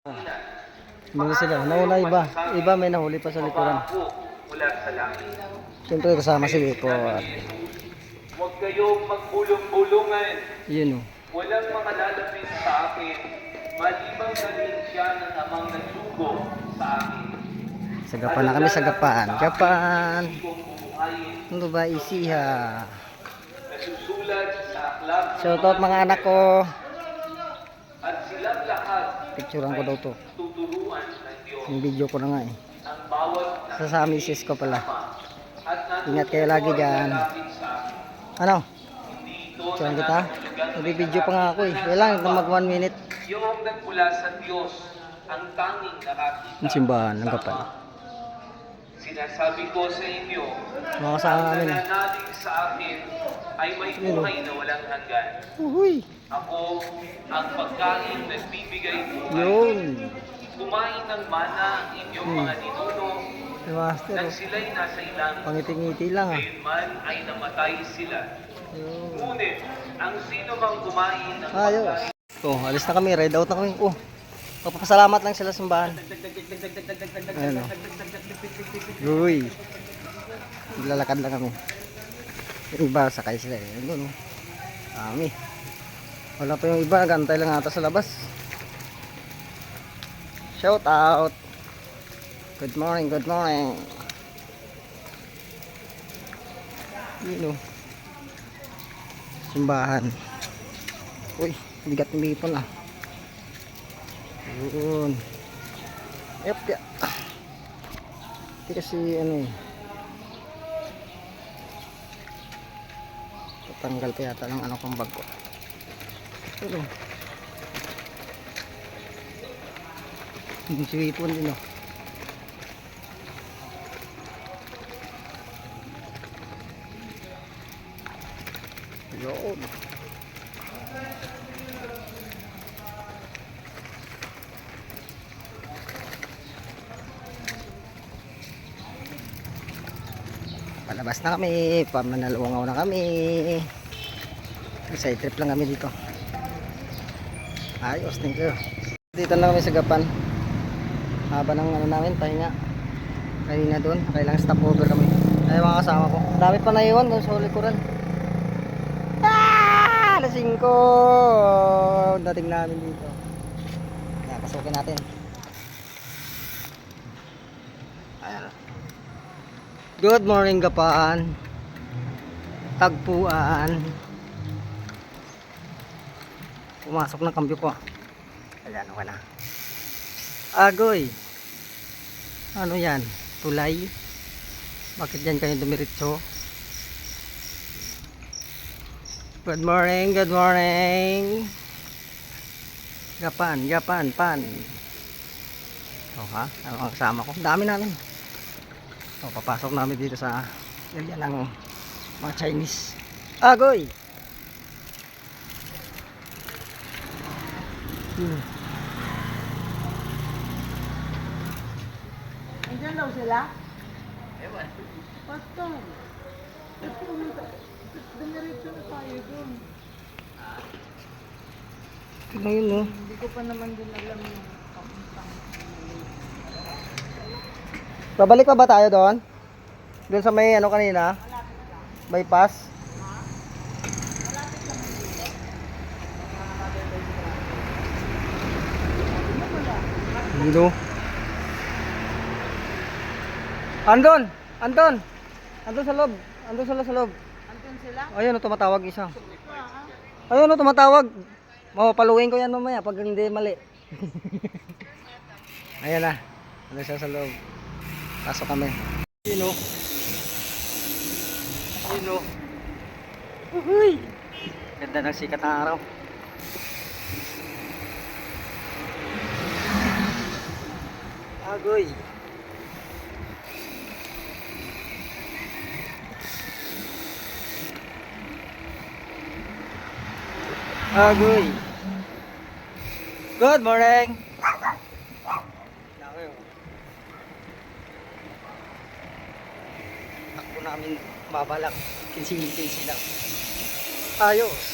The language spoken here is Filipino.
Mga sila, nauna iba. Iba may nahuli pa sa likuran. Siyempre kasama si Wipo. Huwag kayong magbulong-bulungan. Yun o. Walang makalalapit sa akin. Malibang galing siya ng amang nagsugo sa akin. Sagapan na kami, sagapan. Gapan. Ano ba isiha? Nasusulat sa aklat ng Shoutout mga anak ko. at silang lahat Picturean ko daw to. tuturuan ng Diyos. Yung video ko na nga eh. Ang bawat Sa misis ko pala. at Ingat kayo lagi dyan. Ano? Dito Picturean kita? Nabibideo pa nga ako eh. Kailangan mag 1 minute. yung nagmula sa Diyos ang tanging nakakita. Yung simbahan ng Gapan. Sinasabi ko sa inyo, Mga kasama ang namin. nananalig sa akin ay may buhay na walang hanggan. Uhuy. Ako ang pagkain nagbibigay buhay. Yun. Kumain ng mana ang inyong mga ninuno Si Master. nang Oh. sila'y nasa ilang. Pangiti-ngiti lang ah. Ngayon man ay namatay sila. Yun. Ngunit, ang sino mang kumain ng Ayos. pagkain Oh, alis na kami. Ride out na kami. Oh. Papasalamat lang sila sa simbahan. Ayun oh. Uy. Lalakad lang kami. Yung iba, sakay sila eh. Ayun oh. Kami. Wala pa yung iba. Nagantay lang ata sa labas. Shout out. Good morning, good morning. Yun oh. Simbahan. Uy, bigat ng bipon ah. Yun. Yep, ya. Hindi kasi ano eh. Tatanggal pa yata ng ano kong bag ko. Ito. Yung sipon din oh. Yun. Palabas na kami, pamanalungaw na kami. Side trip lang kami dito. Ayos, thank you. Dito na kami sa Gapan. Haba ng ano namin, pahinga. Kanina doon, kailangan stopover kami. Ay mga kasama ko. Dami pa naiwan doon sa likuran. Alas 5 dating namin dito. Kaya pasukin natin. Ayan. Good morning Gapan. Tagpuan. Pumasok ng kambyo ko. Ayan, okay na. Agoy. Ano yan? Tulay? Bakit yan kayo dumiritso? Good morning, good morning. Gapan, Gapan, pan. O ha? Ano ang kasama ko? Dami namin. O, papasok namin dito sa area ng mga Chinese. Agoy! Andiyan daw sila? Ewan. Pastor. Dumiretso na tayo doon. Ano yun no? Hindi ko pa naman din alam yung papuntang. Babalik pa ba tayo doon? Doon sa may ano kanina? Bypass? Dito. Andon! Andon! Andon sa loob! Andon sila sa loob! Andiyan sila? Ayun, tumatawag isa. Ayun, tumatawag. Mapapaluin ko yan mamaya pag hindi mali. Ayan na. Ano siya sa loob. Pasok kami. Yun o. Yun o. Uhuy! Ganda ng sikat ng araw. Agoy! Agoy! Good morning! Takbo namin mabalak. Kinsi lang. Ayos!